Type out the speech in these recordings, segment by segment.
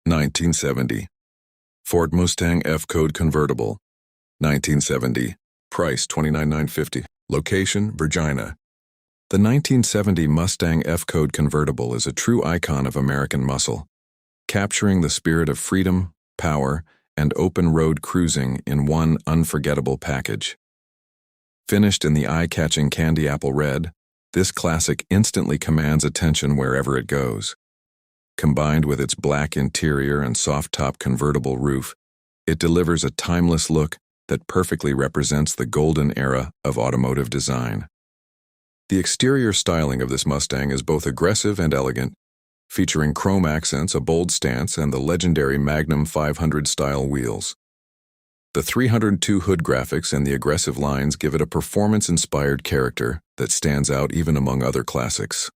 1970. Ford Mustang F-Code convertible. 1970. Price $29,950. Location, Virginia. The 1970 Mustang F-Code convertible is a true icon of American muscle, capturing the spirit of freedom, power, and open road cruising in one unforgettable package. Finished in the eye-catching candy apple red, this classic instantly commands attention wherever it goes. Combined with its black interior and soft-top convertible roof, it delivers a timeless look that perfectly represents the golden era of automotive design. The exterior styling of this Mustang is both aggressive and elegant, featuring chrome accents, a bold stance, and the legendary Magnum 500 style wheels. The 302 hood graphics and the aggressive lines give it a performance-inspired character that stands out even among other classics.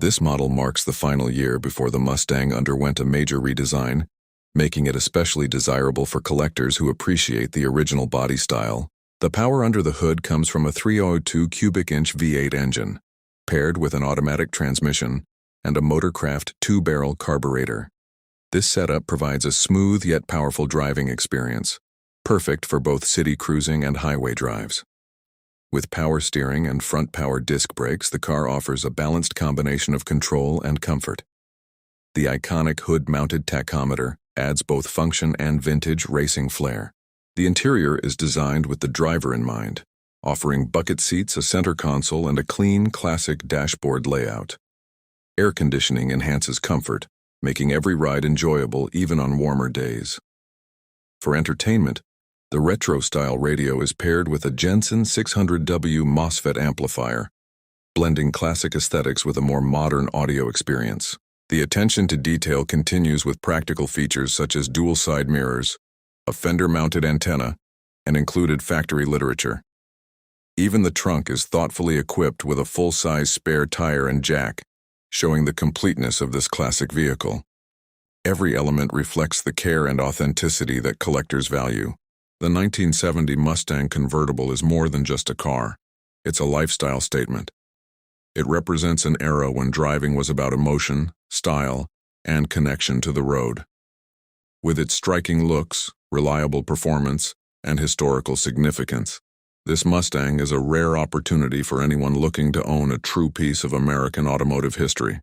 This model marks the final year before the Mustang underwent a major redesign, making it especially desirable for collectors who appreciate the original body style. The power under the hood comes from a 302 cubic inch V8 engine, paired with an automatic transmission and a Motorcraft 2-barrel carburetor. This setup provides a smooth yet powerful driving experience, perfect for both city cruising and highway drives. With power steering and front power disc brakes, the car offers a balanced combination of control and comfort. The iconic hood-mounted tachometer adds both function and vintage racing flair. The interior is designed with the driver in mind, offering bucket seats, a center console, and a clean, classic dashboard layout. Air conditioning enhances comfort, making every ride enjoyable even on warmer days. For entertainment, the retro-style radio is paired with a Jensen 600W MOSFET amplifier, blending classic aesthetics with a more modern audio experience. The attention to detail continues with practical features such as dual side mirrors, a fender-mounted antenna, and included factory literature. Even the trunk is thoughtfully equipped with a full-size spare tire and jack, showing the completeness of this classic vehicle. Every element reflects the care and authenticity that collectors value. The 1970 Mustang convertible is more than just a car. It's a lifestyle statement. It represents an era when driving was about emotion, style, and connection to the road. With its striking looks, reliable performance, and historical significance, this Mustang is a rare opportunity for anyone looking to own a true piece of American automotive history.